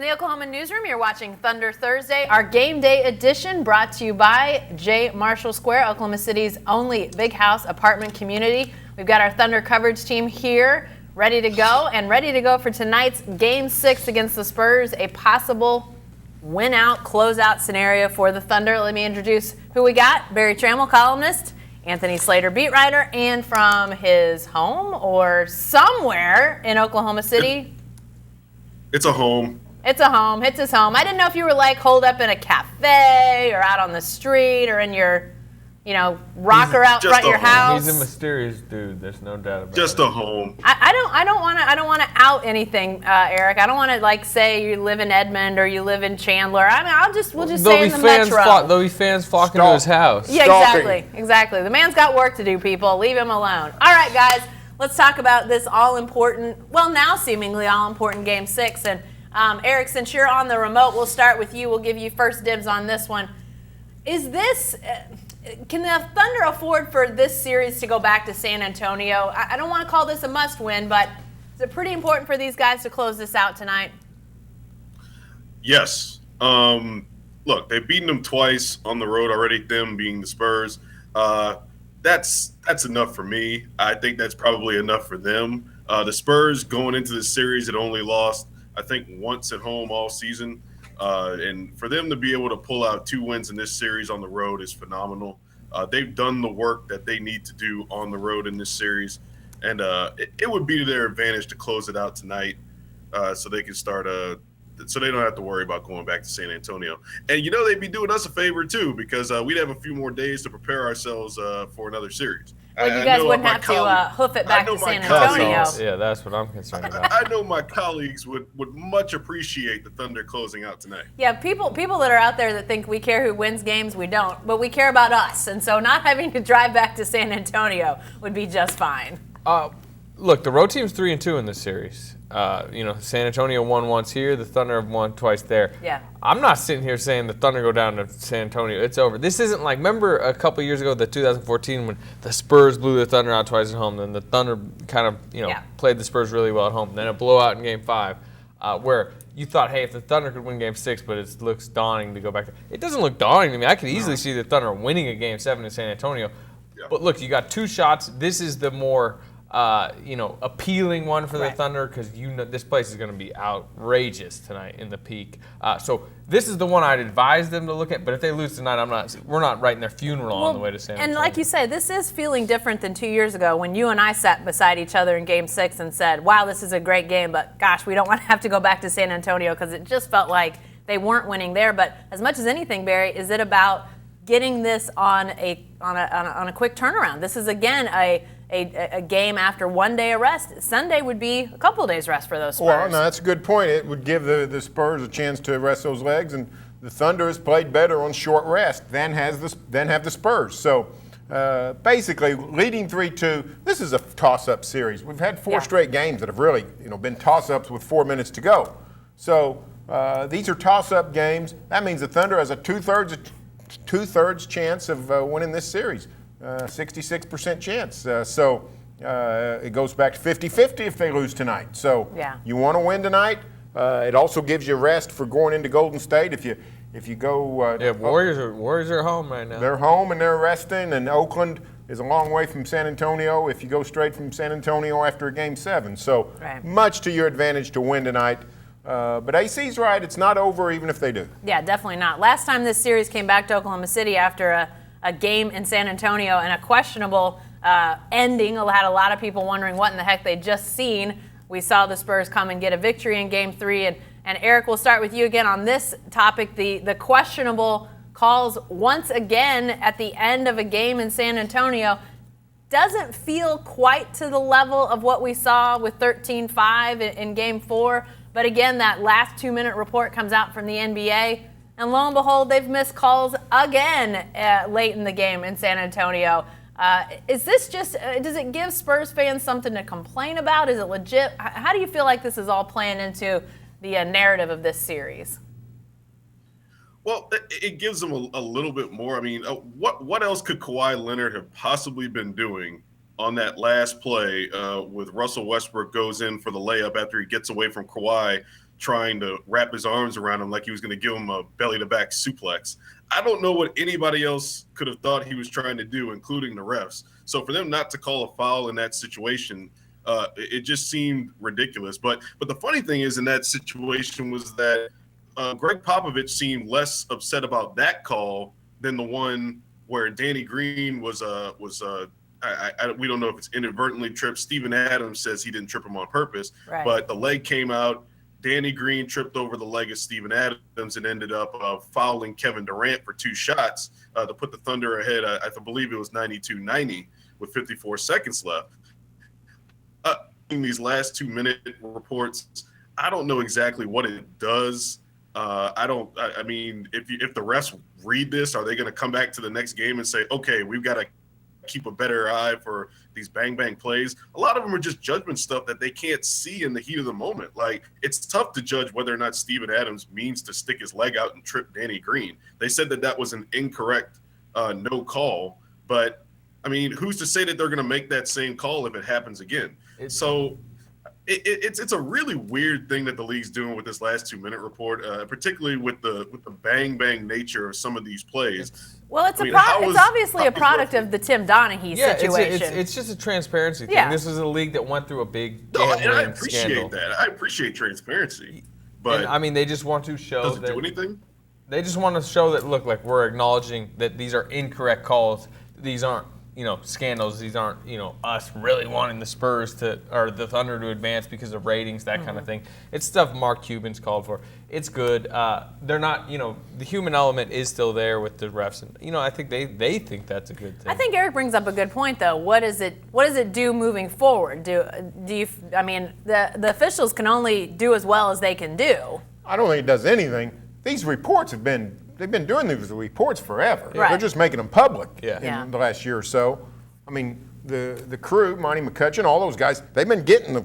the Oklahoman Newsroom, you're watching Thunder Thursday, our game day edition brought to you by J. Marshall Square, Oklahoma City's only big house apartment community. We've got our Thunder coverage team here ready to go for tonight's Game 6 against the Spurs, a possible win-out, close-out scenario for the Thunder. Let me introduce who we got. Barry Tramel, columnist, Anthony Slater, beat writer, and from his home or somewhere in Oklahoma City. It's a home. It's a home. It's his home. I didn't know if you were like holed up in a cafe or out on the street or in your, rocker out front of your house. He's a mysterious dude. There's no doubt about it. Just a home. I don't want to out anything, Eric. I don't want to say you live in Edmond or you live in Chandler. I mean, we'll just say in the metro. There'll be fans flocking to his house. Yeah, exactly. The man's got work to do, people. Leave him alone. All right, guys. Let's talk about this all-important, now seemingly all-important Game 6. And Eric, since you're on the remote, we'll start with you. We'll give you first dibs on this one. Can the Thunder afford for this series to go back to San Antonio? I don't want to call this a must-win, but is it pretty important for these guys to close this out tonight? Yes. Look, they've beaten them twice on the road already, them being the Spurs. That's enough for me. I think that's probably enough for them. The Spurs going into this series had only lost, I think, once at home all season. And for them to be able to pull out 2 wins in this series on the road is phenomenal. They've done the work that they need to do on the road in this series. And it would be to their advantage to close it out tonight so they can start so they don't have to worry about going back to San Antonio. And, they'd be doing us a favor, too, because we'd have a few more days to prepare ourselves for another series. Well, you guys wouldn't have to hoof it back to San Antonio. Yeah, that's what I'm concerned about. I know my colleagues would much appreciate the Thunder closing out tonight. Yeah, people that are out there that think we care who wins games, we don't. But we care about us. And so not having to drive back to San Antonio would be just fine. Look, the road team's 3-2 in this series. San Antonio won once here. The Thunder have won twice there. Yeah. I'm not sitting here saying the Thunder go down to San Antonio. It's over. This isn't like, remember a couple years ago, the 2014, when the Spurs blew the Thunder out twice at home. Then the Thunder kind of, played the Spurs really well at home. Then a blowout in Game 5, where you thought, hey, if the Thunder could win Game 6, but it looks daunting to go back there. It doesn't look daunting to me. I could easily see the Thunder winning a Game 7 in San Antonio. Yeah. But look, you got 2 shots. This is the more appealing one for the Thunder because this place is going to be outrageous tonight in the peak. So this is the one I'd advise them to look at. But if they lose tonight, we're not writing their funeral on the way to San Antonio. And like you say, this is feeling different than 2 years ago when you and I sat beside each other in Game 6 and said, "Wow, this is a great game, but gosh, we don't want to have to go back to San Antonio," because it just felt like they weren't winning there. But as much as anything, Barry, is it about getting this on a quick turnaround? This is again a game after 1 day of rest. Sunday would be a couple of days rest for those Spurs. Well, no, that's a good point. It would give the Spurs a chance to rest those legs, and the Thunder has played better on short rest than have the Spurs. So basically, leading 3-2. This is a toss-up series. We've had 4 straight games that have really been toss-ups with 4 minutes to go. So these are toss-up games. That means the Thunder has a two-thirds chance of winning this series. 66% chance. So it goes back to 50-50 if they lose tonight. So you want to win tonight. It also gives you rest for going into Golden State if you go. Warriors are home right now. They're home and they're resting, and Oakland is a long way from San Antonio if you go straight from San Antonio after a Game 7. So much to your advantage to win tonight. But AC's right. It's not over even if they do. Yeah, definitely not. Last time this series came back to Oklahoma City after a game in San Antonio and a questionable ending had a lot of people wondering what in the heck they'd just seen. We saw the Spurs come and get a victory in Game 3. And Eric, we'll start with you again on this topic, the questionable calls once again at the end of a game in San Antonio. Doesn't feel quite to the level of what we saw with 13-5 in Game 4. But again, that last 2-minute report comes out from the NBA. And lo and behold, they've missed calls again late in the game in San Antonio. Is this just, does it give Spurs fans something to complain about? Is it legit? How do you feel like this is all playing into the narrative of this series? Well, it gives them a little bit more. I mean, what else could Kawhi Leonard have possibly been doing on that last play with Russell Westbrook goes in for the layup after he gets away from Kawhi, trying to wrap his arms around him like he was going to give him a belly-to-back suplex. I don't know what anybody else could have thought he was trying to do, including the refs. So for them not to call a foul in that situation, it just seemed ridiculous. But the funny thing is, in that situation was that Greg Popovich seemed less upset about that call than the one where Danny Green we don't know if it's inadvertently tripped. Steven Adams says he didn't trip him on purpose, but the leg came out. Danny Green tripped over the leg of Steven Adams and ended up fouling Kevin Durant for 2 shots to put the Thunder ahead. I believe it was 92-90 with 54 seconds left. In these last 2-minute reports, I don't know exactly what it does. I mean, if the refs read this, are they going to come back to the next game and say, okay, we've got to keep a better eye for these bang plays? A lot of them are just judgment stuff that they can't see in the heat of the moment. Like, it's tough to judge whether or not Steven Adams means to stick his leg out and trip Danny Green. They said that was an incorrect no call, but I mean, who's to say that they're going to make that same call if it happens again? So it's a really weird thing that the league's doing with this last 2-minute report, particularly with the bang nature of some of these plays. Well, it's obviously a product of the Tim Donaghy situation. It's just a transparency thing. Yeah. This is a league that went through a big and I appreciate scandal. that. I appreciate transparency, but and, I mean, they just want to show does it that do anything? They just want to show that, look, like, we're acknowledging that these are incorrect calls. These aren't, scandals. These aren't, us really wanting the Spurs or the Thunder to advance because of ratings, that kind of thing. It's stuff Mark Cuban's called for. It's good. They're not, the human element is still there with the refs. And, I think they think that's a good thing. I think Erik brings up a good point, though. What does it do moving forward? The officials can only do as well as they can do. I don't think it does anything. These reports they've been doing these reports forever. Right. They're just making them public Yeah. in the last year or so. I mean, the crew, Monty McCutcheon, all those guys, they've been getting the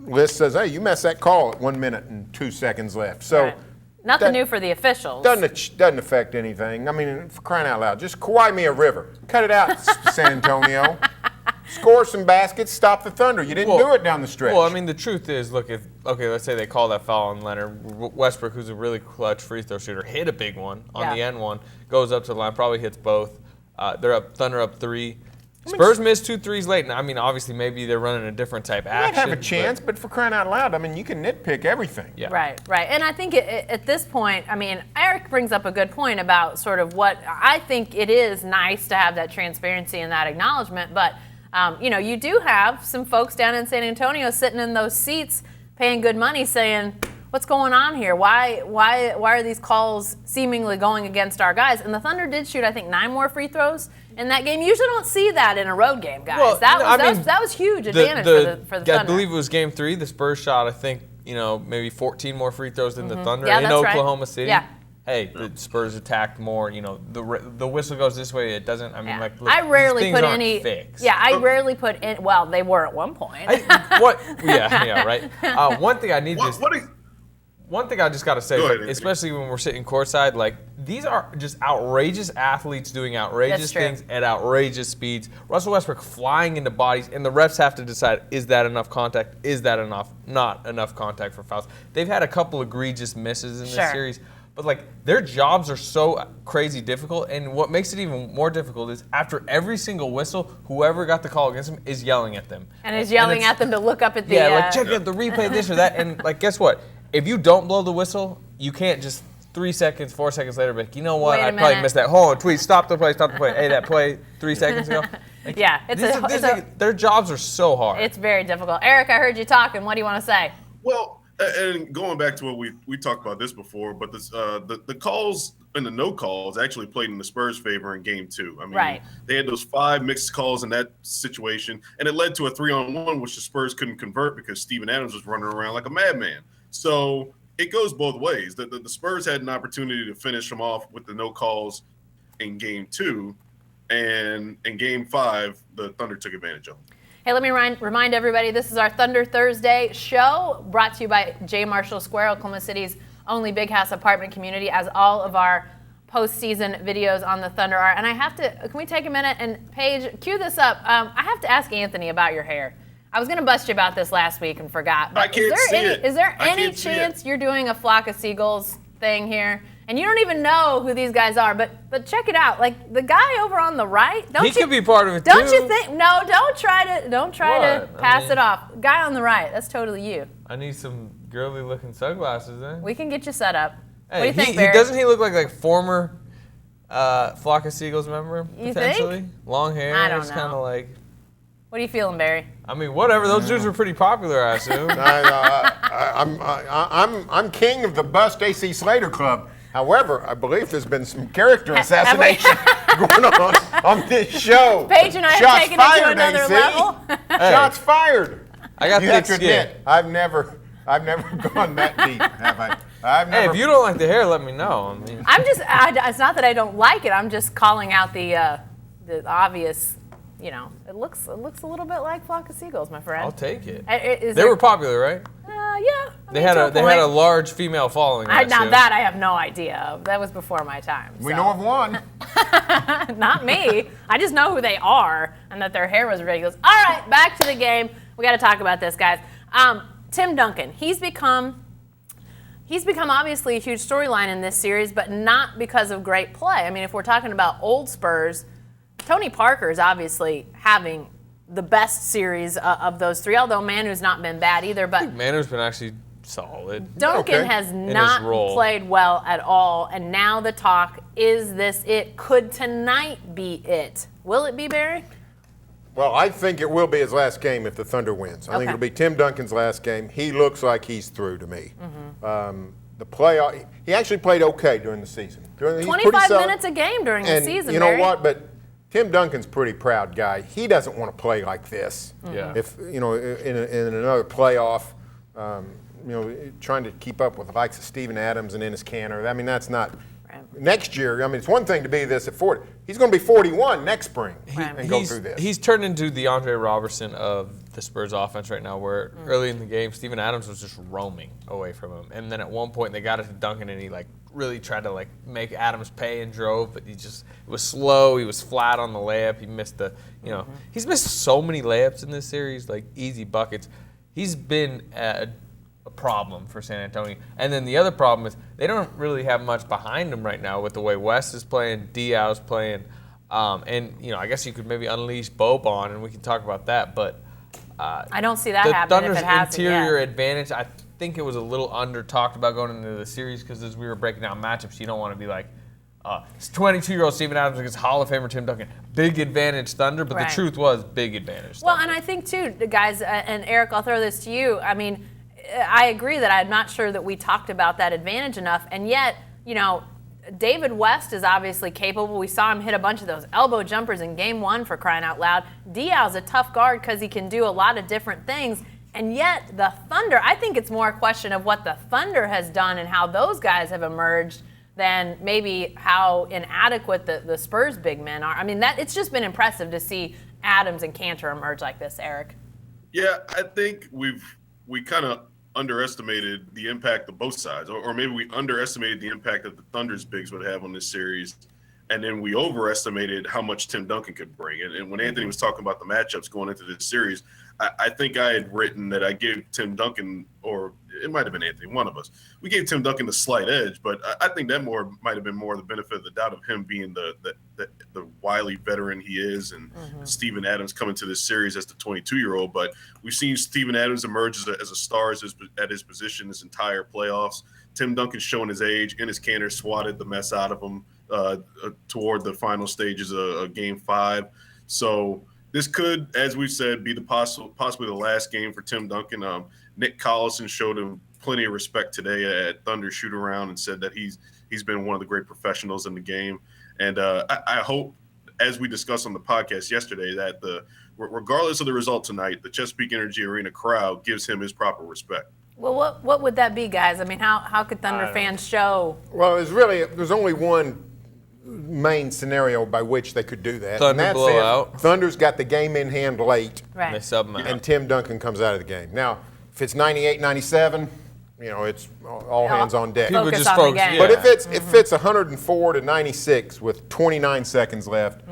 list says, hey, you messed that call at 1 minute and 2 seconds left. So Right. Nothing new for the officials. doesn't affect anything. I mean, for crying out loud, just Kawhi me a river. Cut it out, San Antonio. Score some baskets, stop the Thunder. You didn't do it down the stretch. Well, I mean, the truth is, look, let's say they call that foul on Leonard Westbrook, who's a really clutch free throw shooter, hit a big one on the end one, goes up to the line, probably hits both. Thunder up 3. Spurs missed 2 threes late, and I mean, obviously, maybe they're running a different type action. Might have a chance, but for crying out loud, I mean, you can nitpick everything. Yeah. Right. And I think at this point, I mean, Erik brings up a good point about sort of what I think it is nice to have that transparency and that acknowledgement, but you do have some folks down in San Antonio sitting in those seats paying good money saying, what's going on here? Why are these calls seemingly going against our guys? And the Thunder did shoot, I think, 9 more free throws in that game. You usually don't see that in a road game, guys. Well, that was huge advantage for the Thunder. I believe it was game 3. The Spurs shot, I think, maybe 14 more free throws than the Thunder Yeah, in that's Oklahoma right. City. Yeah. Hey, the Spurs attacked more. The whistle goes this way. It doesn't. I mean, look, I rarely these put things aren't any. fixed. Yeah, I rarely put in. Well, they were at one point. Yeah, right. One thing I need One thing I just got to say, ahead, especially when we're sitting courtside, like, these are just outrageous athletes doing outrageous things at outrageous speeds. Russell Westbrook flying into bodies, and the refs have to decide, is that enough contact? Is that not enough contact for fouls? They've had a couple egregious misses in this series, but, like, their jobs are so crazy difficult, and what makes it even more difficult is after every single whistle, whoever got the call against them is yelling at them. And is yelling at them to look up at the... check out the replay, this or that, and, like, guess what? If you don't blow the whistle, you can't just 3 seconds, 4 seconds later be like, you know what, I probably missed that. Hold on, tweet, stop the play. Hey, that play 3 seconds ago. Like, their jobs are so hard. It's very difficult. Erik, I heard you talking. What do you want to say? Well, and going back to what we talked about this before, but this, the calls and the no calls actually played in the Spurs' favor in Game 2. I mean, they had those 5 mixed calls in that situation, and it led to a 3-on-1, which the Spurs couldn't convert because Steven Adams was running around like a madman. So it goes both ways. The Spurs had an opportunity to finish them off with the no calls in Game 2, and in Game 5, the Thunder took advantage of them. Hey, let me remind everybody, this is our Thunder Thursday show, brought to you by J. Marshall Square, Oklahoma City's only big house apartment community, as all of our postseason videos on the Thunder are. And I have to, can we take a minute and Paige, cue this up? I have to ask Anthony about your hair. I was going to bust you about this last week and forgot. But I can't see it. Is there I any can't see it. chance you're doing a flock of seagulls thing here? And you don't even know who these guys are, but check it out. Like the guy over on the right, He could be part of it don't too. you think? No, don't try to What? pass it off. Guy on the right, that's totally you. I need some girly-looking sunglasses then. We can get you set up. Hey, what do you think, he Barry? doesn't he look like former Flock of Seagulls member? You potentially? think? Long hair. I don't It's know. kind of like. What are you feeling, Barry? I mean, whatever. Those dudes were pretty popular, I assume. I'm king of the Bust AC Slater Club. However, I believe there's been some character assassination going on this show. Paige and I have taken it to another level. Shots fired. I got You thick have to skin. admit, I've never gone that deep, have I? I've Hey, never. if you don't like the hair, let me know. I mean, It's not that I don't like it. I'm just calling out the obvious. It looks a little bit like Flock of Seagulls, my friend. I'll take it. They were popular, right? Yeah. They had a large female following. Now assume. that I have no idea of. That was before my time. We so. know of one. Not me. I just know who they are and that their hair was ridiculous. All right, back to the game. We got to talk about this, guys. Tim Duncan. He's become obviously a huge storyline in this series, but not because of great play. I mean, if we're talking about old Spurs, Tony Parker is obviously having the best series of those three, although Manu's not been bad either. But Manu's been actually solid. Duncan has not played well at all, and now the talk, is this it? Could tonight be it? Will it be, Barry? Well, I think it will be his last game if the Thunder wins. I think it'll be Tim Duncan's last game. He looks like he's through to me. The playoff, he actually played okay during the season. He's 25 minutes a game during the season, you know Barry. what? But Tim Duncan's a pretty proud guy. He doesn't want to play like this. Yeah. If in another playoff, trying to keep up with the likes of Steven Adams and Ennis Cantor. I mean, that's not. Next year, I mean, it's one thing to be this at 40. He's going to be 41 next spring and go through this. He's turned into the Andre Robertson of the Spurs offense right now, where early in the game, Steven Adams was just roaming away from him. And then at one point, they got it to Duncan, and he really tried to make Adams pay and drove, but it was slow. He was flat on the layup. He missed he's missed so many layups in this series, like easy buckets. He's been a problem for San Antonio. And then the other problem is they don't really have much behind them right now with the way West is playing, Diaw's playing, and I guess you could maybe unleash Boban, and we can talk about that. But I don't see that the happening. Thunder's if it hasn't interior yet. advantage, I think it was a little under talked about going into the series, because as we were breaking down matchups, you don't want to be like, it's 22-year-old Steven Adams against Hall of Famer Tim Duncan. Big advantage Thunder, but Right. the truth was big advantage Thunder. Well, and I think too, guys, and Eric, I'll throw this to you. I mean, I agree that I'm not sure that we talked about that advantage enough, and yet, David West is obviously capable. We saw him hit a bunch of those elbow jumpers in game one, for crying out loud. Diaw's a tough guard because he can do a lot of different things, and yet the Thunder, I think it's more a question of what the Thunder has done and how those guys have emerged than maybe how inadequate the Spurs big men are. I mean, it's just been impressive to see Adams and Cantor emerge like this, Eric. Yeah, I think we kind of underestimated the impact of both sides, or maybe we underestimated the impact that the Thunder's bigs would have on this series, and then we overestimated how much Tim Duncan could bring. And when Anthony was talking about the matchups going into this series, I think I had written that I gave Tim Duncan, or it might have been Anthony, one of us, we gave Tim Duncan the slight edge, but I think that might have been more the benefit of the doubt of him being the wily veteran he is, and Steven Adams coming to this series as the 22-year-old. But we've seen Steven Adams emerge as a star at his position this entire playoffs. Tim Duncan showing his age, and his Cantor swatted the mess out of him toward the final stages of Game 5. So this could, as we've said, be possibly the last game for Tim Duncan. Nick Carlson showed him plenty of respect today at Thunder shoot-around and said that he's been one of the great professionals in the game. And I hope, as we discussed on the podcast yesterday, that regardless of the result tonight, the Chesapeake Energy Arena crowd gives him his proper respect. Well, what would that be, guys? I mean, how could Thunder fans show? Well, there's only one main scenario by which they could do that. Thunder and that's blowout. if Thunder's got the game in hand late, Right. They sub him out. and Tim Duncan comes out of the game. Now, if it's 98-97, it's all hands on deck. People Focus just on the focus. game. Yeah. But if it's 104-96 with 29 seconds left,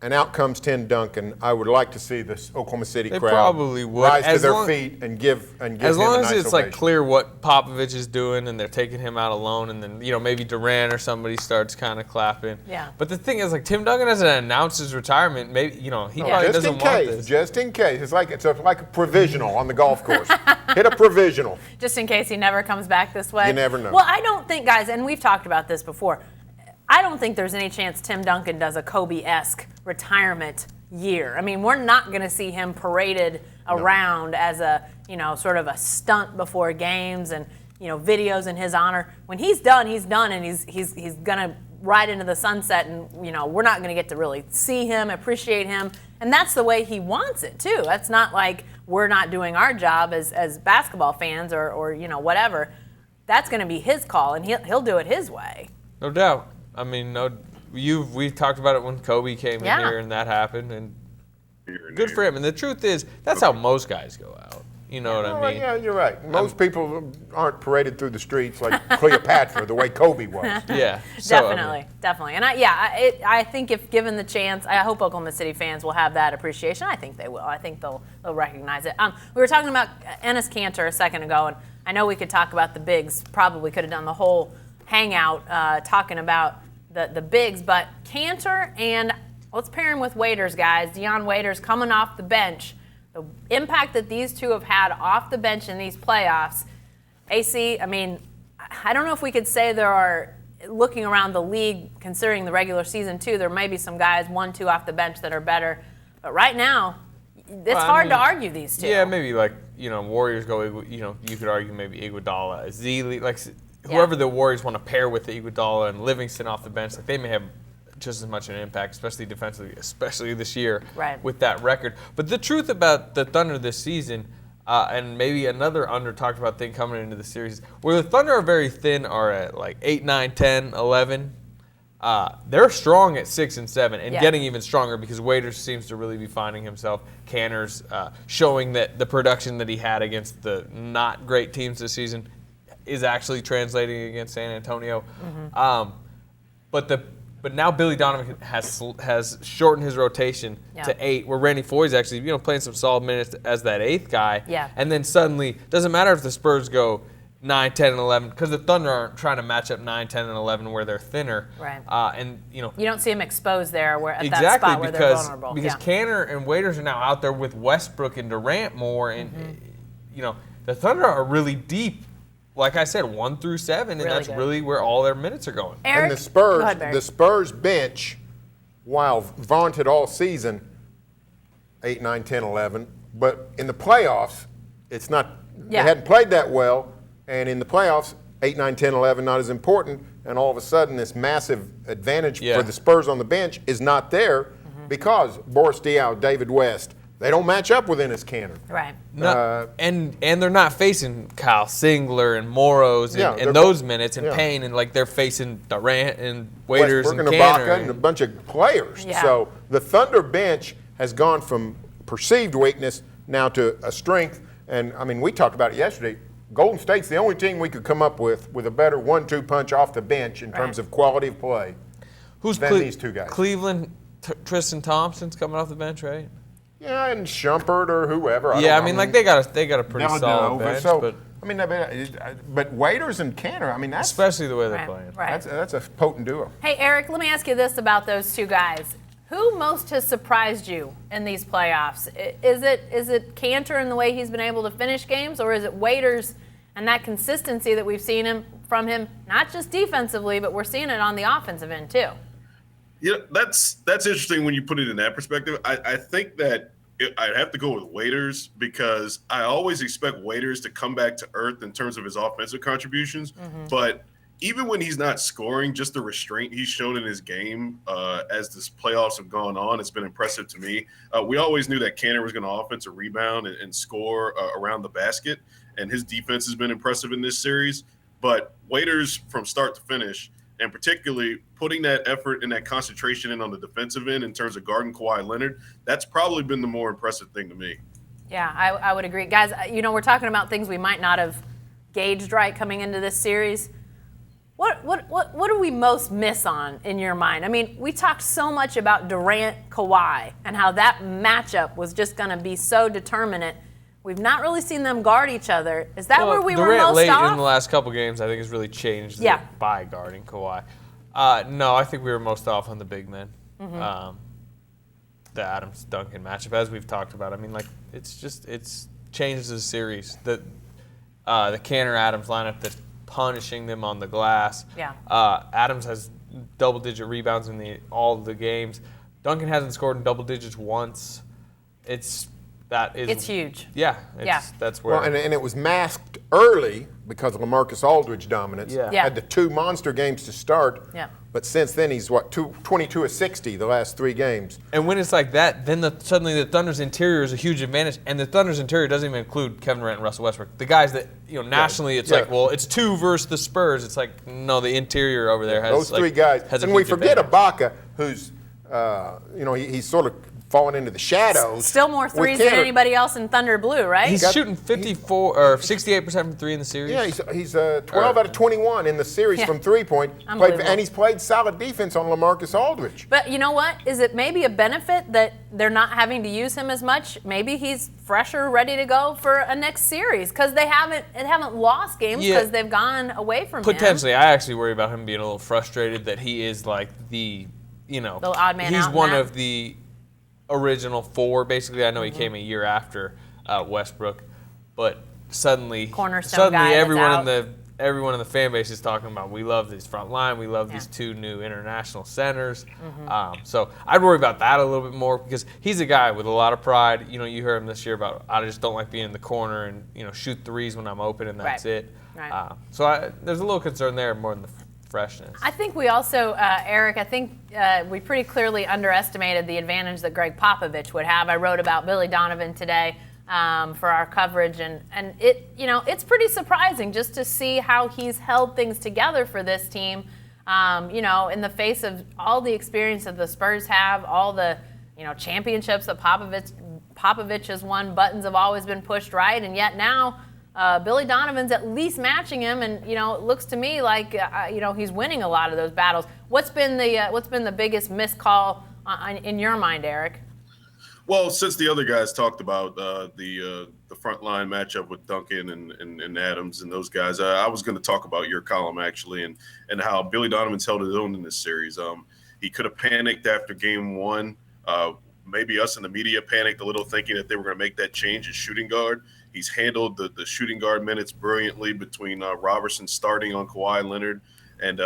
and out comes Tim Duncan, I would like to see this Oklahoma City crowd probably would. rise to As their long- feet and give As him long a as nice it's like ovation. clear what Popovich is doing and they're taking him out alone, and then maybe Durant or somebody starts kind of clapping. Yeah. But the thing is, like, Tim Duncan hasn't announced his retirement. Maybe he probably Just doesn't in want case, this. just in case. It's like a provisional on the golf course. Hit a provisional. Just in case he never comes back this way. You never know. Well, I don't think, guys, and we've talked about this before, I don't think there's any chance Tim Duncan does a Kobe-esque retirement year. I mean, we're not going to see him paraded around as a, sort of a stunt before games and, videos in his honor. When he's done, and he's going to ride into the sunset, and, we're not going to get to really see him, appreciate him. And that's the way he wants it, too. That's not like we're not doing our job as basketball fans or whatever. That's going to be his call, and he'll do it his way. No doubt. I mean, we talked about it when Kobe came in here and that happened, and good for him. And the truth is, that's how most guys go out. You know what I mean? Yeah, you're right. Most people aren't paraded through the streets like Cleopatra, the way Kobe was. Yeah. So, Definitely. And I think if given the chance, I hope Oklahoma City fans will have that appreciation. I think they will. I think they'll recognize it. We were talking about Enes Kanter a second ago, and I know we could talk about the bigs. Probably could have done the whole hangout talking about the bigs, but Kanter and let's pair him with Waiters, guys. Dion Waiters coming off the bench. The impact that these two have had off the bench in these playoffs. AC, I mean, I don't know if we could say there are, looking around the league, considering the regular season too, there may be some guys, 1, 2 off the bench that are better. But right now, it's hard to argue these two. Yeah, maybe Warriors go, you could argue maybe Iguodala, Zealy, whoever the Warriors want to pair with the Iguodala and Livingston off the bench, they may have just as much an impact, especially defensively, especially this year with that record. But the truth about the Thunder this season, and maybe another under-talked about thing coming into the series, where the Thunder are very thin are at 8, 9, 10, 11. They're strong at 6 and 7 and getting even stronger because Waiters seems to really be finding himself. Kanter's showing that the production that he had against the not great teams this season is actually translating against San Antonio. But now Billy Donovan has shortened his rotation to 8, where Randy Foye's actually playing some solid minutes as that 8th guy. Yeah. And then suddenly, doesn't matter if the Spurs go 9, 10, and 11, because the Thunder aren't trying to match up 9, 10, and 11 where they're thinner. Right. You don't see him exposed there at that spot where they're vulnerable. Because Kanter and Waiters are now out there with Westbrook and Durant more, and the Thunder are really deep. Like I said, 1 through 7, and that's really where all their minutes are going. Eric, and the go ahead, Barry. Spurs bench, while vaunted all season, 8, 9, 10, 11, but in the playoffs, it's not. They hadn't played that well, and in the playoffs, 8, 9, 10, 11 not as important, and all of a sudden this massive advantage for the Spurs on the bench is not there because Boris Diaw, David West, they don't match up with Enes Kanter. Right. And they're not facing Kyle Singler and Moros and those minutes and Payne, and they're facing Durant and Waiters Westbrook and Ibaka Kanter. and a bunch of players. Yeah. So the Thunder bench has gone from perceived weakness now to a strength. And, I mean, we talked about it yesterday. Golden State's the only team we could come up with a better 1-2 punch off the bench in terms of quality of play than these two guys. Cleveland, Tristan Thompson's coming off the bench, right? Yeah, and Shumpert or whoever. They got a pretty solid bench. So, but Waiters and Kanter, I mean, that's especially the way they're playing. Right. That's a potent duo. Hey, Eric, let me ask you this about those two guys. Who most has surprised you in these playoffs? Is it Kanter and the way he's been able to finish games, or is it Waiters and that consistency that we've seen from him, not just defensively, but we're seeing it on the offensive end too? Yeah, that's interesting when you put it in that perspective. I think that I'd have to go with Waiters because I always expect Waiters to come back to earth in terms of his offensive contributions. But even when he's not scoring, just the restraint he's shown in his game as this playoffs have gone on, it's been impressive to me. We always knew that Kanter was going to offensive rebound and score around the basket, and his defense has been impressive in this series. But Waiters, from start to finish, and particularly putting that effort and that concentration in on the defensive end in terms of guarding Kawhi Leonard, that's probably been the more impressive thing to me. Yeah, I would agree. Guys, we're talking about things we might not have gauged right coming into this series. What do we most miss on in your mind? I mean, we talked so much about Durant, Kawhi, and how that matchup was just going to be so determinant. We've not really seen them guard each other. Is that where we were Durant most late off? in the last couple games, I think, has really changed it by guarding Kawhi. No, I think we were most off on the big men. The Adams-Duncan matchup, as we've talked about. I mean, like, it's changes the series. The Kanter-Adams lineup that's punishing them on the glass. Yeah. Adams has double-digit rebounds in all of the games. Duncan hasn't scored in double digits once. It's huge. Yeah. That's where. Well, and it was masked early because of LaMarcus Aldridge dominance. Yeah. Yeah. Had the 2 monster games to start. Yeah. But since then, he's 22 of 60 the last 3 games. And when it's like that, then suddenly the Thunder's interior is a huge advantage, and the Thunder's interior doesn't even include Kevin Durant and Russell Westbrook. The guys that nationally, it's like, well, it's 2 versus the Spurs. It's like, no, the interior over there has those 3 guys. Has and a we huge forget advantage. Ibaka, who's he's sort of fallen into the shadows. Still more threes than anybody else in Thunder Blue, right? He's shooting 54 or 68% from 3 in the series. Yeah, he's 12 out of 21 in the series from 3-point. And he's played solid defense on LaMarcus Aldridge. But you know what? Is it maybe a benefit that they're not having to use him as much? Maybe he's fresher, ready to go for a next series because they haven't lost games because they've gone away from him. Potentially, I actually worry about him being a little frustrated that he is like the odd man he's out. One of the original 4, basically. I know he came a year after Westbrook, but suddenly guy everyone in the fan base is talking about, we love this front line, we love these 2 new international centers. So I'd worry about that a little bit more because he's a guy with a lot of pride. You heard him this year about, I just don't like being in the corner and shoot threes when I'm open and that's it. Right. So there's a little concern there more than the freshness. I think we also, Eric, we pretty clearly underestimated the advantage that Greg Popovich would have. I wrote about Billy Donovan today for our coverage, and it's pretty surprising just to see how he's held things together for this team. In the face of all the experience that the Spurs have, all the championships that Popovich has won, buttons have always been pushed right, and yet now. Billy Donovan's at least matching him, and it looks to me like he's winning a lot of those battles. What's been the biggest missed call in your mind, Eric? Well, since the other guys talked about the front line matchup with Duncan and Adams and those guys, I was going to talk about your column actually, and how Billy Donovan's held his own in this series. He could have panicked after Game 1. Maybe us in the media panicked a little, thinking that they were going to make that change at shooting guard. He's handled the shooting guard minutes brilliantly between Robertson starting on Kawhi Leonard and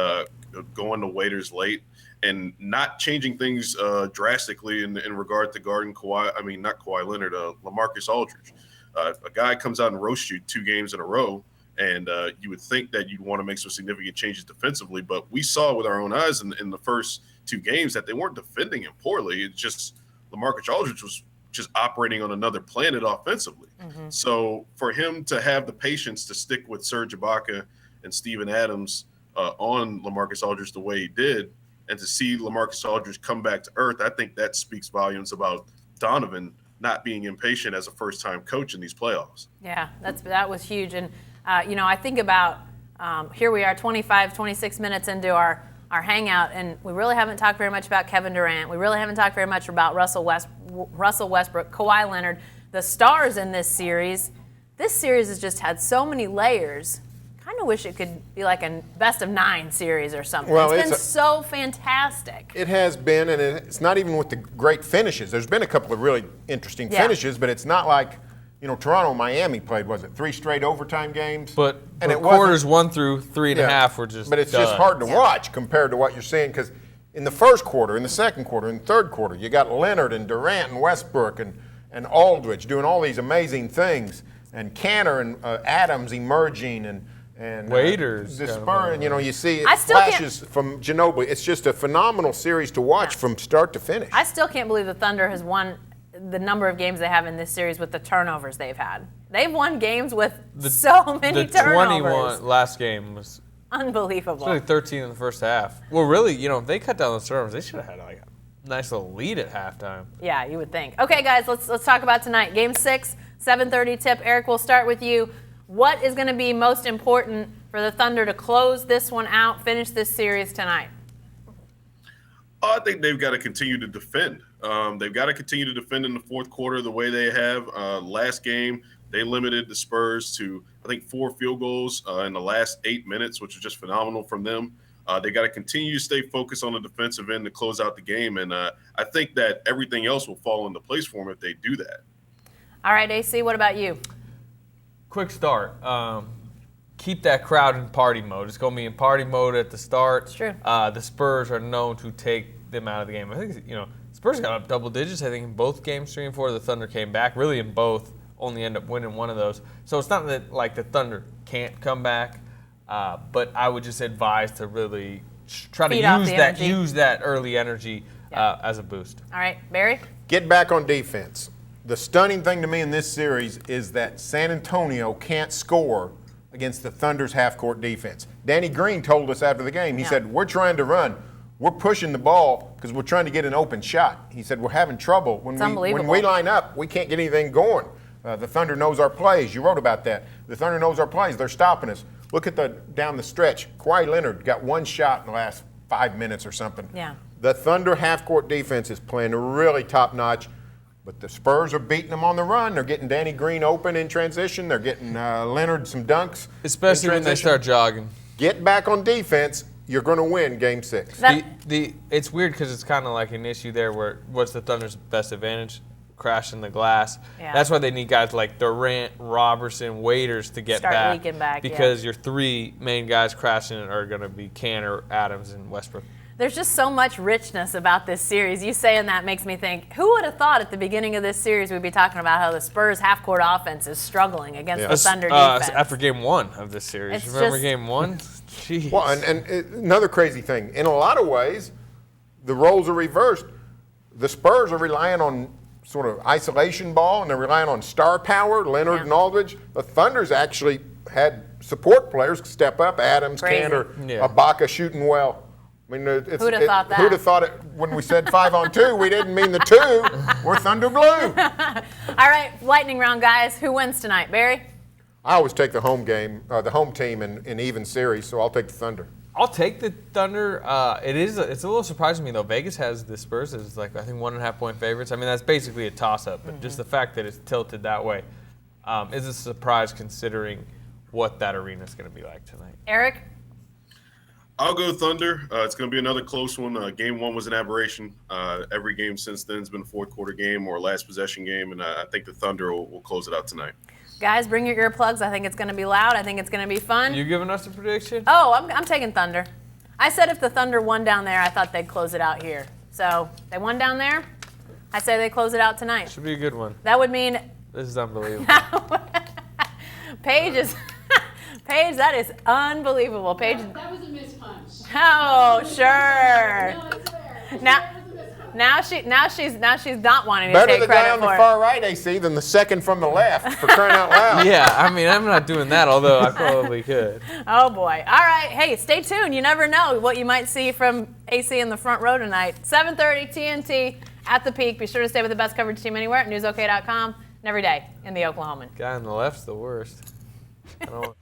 going to Waiters late, and not changing things drastically in regard to guarding Kawhi. I mean, not Kawhi Leonard, LaMarcus Aldridge. A guy comes out and roasts you 2 games in a row, and you would think that you'd want to make some significant changes defensively. But we saw with our own eyes in the first 2 games that they weren't defending him poorly. It's just LaMarcus Aldridge was just operating on another planet offensively. So for him to have the patience to stick with Serge Ibaka and Steven Adams on LaMarcus Aldridge the way he did, and to see LaMarcus Aldridge come back to earth, I think that speaks volumes about Donovan not being impatient as a first-time coach in these playoffs. Yeah, that was huge. And, I think about here we are 26 minutes into our hangout, and we really haven't talked very much about Kevin Durant. We really haven't talked very much about Russell Westbrook, Kawhi Leonard, the stars in this series. This series has just had so many layers. Kind of wish it could be like a best of 9 series or something. Well, it's been so fantastic. It has been, and it's not even with the great finishes. There's been a couple of really interesting finishes, but it's not like, Toronto, Miami played, was it 3 straight overtime games? But quarters 1 through 3.5 were just But it's done. just hard to watch compared to what you're seeing, because in the first quarter, in the second quarter, in the third quarter, you got Leonard and Durant and Westbrook and Aldridge doing all these amazing things, and Kanter and Adams emerging, and Waiters. The Spurs, you see I still flashes from Ginobili. It's just a phenomenal series to watch from start to finish. I still can't believe the Thunder has won the number of games they have in this series with the turnovers they've had. They've won games with so many turnovers. 21 last game was unbelievable. only 13 in the first half. Well, really, if they cut down those turnovers, they should have had like a nice little lead at halftime. Yeah, you would think. Okay, guys, let's talk about tonight. Game 6, 7:30 tip. Eric, we'll start with you. What is going to be most important for the Thunder to close this one out, finish this series tonight? I think they've got to continue to defend. They've got to continue to defend in the fourth quarter the way they have. Last game, they limited the Spurs to, I think, 4 field goals in the last 8 minutes, which is just phenomenal from them. They got to continue to stay focused on the defensive end to close out the game. And I think that everything else will fall into place for them if they do that. All right, AC, what about you? Quick start. Keep that crowd in party mode. It's going to be in party mode at the start. It's true. The Spurs are known to take them out of the game. I think, Spurs got up double digits, I think, in both games, 3 and 4. The Thunder came back, really in both, only end up winning one of those. So it's not that, like, the Thunder can't come back, but I would just advise to really try to use that early energy as a boost. All right, Barry? Get back on defense. The stunning thing to me in this series is that San Antonio can't score against the Thunder's half-court defense. Danny Green told us after the game, he said, we're trying to run. We're pushing the ball because we're trying to get an open shot. He said, we're having trouble. When we line up, we can't get anything going. The Thunder knows our plays. You wrote about that. The Thunder knows our plays. They're stopping us. Look at down the stretch. Kawhi Leonard got 1 shot in the last 5 minutes or something. Yeah. The Thunder half-court defense is playing really top-notch. But the Spurs are beating them on the run. They're getting Danny Green open in transition. They're getting Leonard some dunks. Especially when they start jogging. Get back on defense. You're going to win Game 6. It's weird because it's kind of like an issue there where what's the Thunder's best advantage? Crashing the glass. Yeah. That's why they need guys like Durant, Robertson, Waiters to get Start leaking back, because your 3 main guys crashing it are going to be Canner, Adams, and Westbrook. There's just so much richness about this series. You saying that makes me think, who would have thought at the beginning of this series we'd be talking about how the Spurs half-court offense is struggling against the Thunder defense? After Game 1 of this series. Remember Game 1? Jeez. Well, and another crazy thing, in a lot of ways, the roles are reversed. The Spurs are relying on sort of isolation ball, and they're relying on star power, Leonard and Aldridge. The Thunder's actually had support players step up, Adams, Canner, Ibaka shooting well. I mean, who'd have thought that? Who'd have thought it when we said 5-on-2? We didn't mean the 2. We're Thunder Blue. All right, lightning round, guys. Who wins tonight? Barry? I always take the home game, the home team in even series, so I'll take the Thunder. I'll take the Thunder. It's a little surprising to me, though. Vegas has the Spurs as, like, I think 1.5-point favorites. I mean, that's basically a toss-up, but just the fact that it's tilted that way is a surprise considering what that arena is going to be like tonight. Erik? I'll go Thunder. It's going to be another close one. Game 1 was an aberration. Every game since then has been a fourth-quarter game or last possession game, and I think the Thunder will close it out tonight. Guys, bring your earplugs. I think it's going to be loud. I think it's going to be fun. You giving us a prediction? Oh, I'm taking Thunder. I said if the Thunder won down there, I thought they'd close it out here. So they won down there. I say they close it out tonight. Should be a good one. That would mean this is unbelievable. Paige, that is unbelievable. Paige. That was a mispunch. Oh, sure. No, it's fair. Now she's not wanting to Better take the guy credit on the for it. far right, AC, than the second from the left, for crying out loud. Yeah, I mean, I'm not doing that, although I probably could. Oh, boy. All right. Hey, stay tuned. You never know what you might see from AC in the front row tonight. 7:30 TNT at the Peak. Be sure to stay with the best coverage team anywhere at newsok.com and every day in the Oklahoman. Guy on the left's the worst. I don't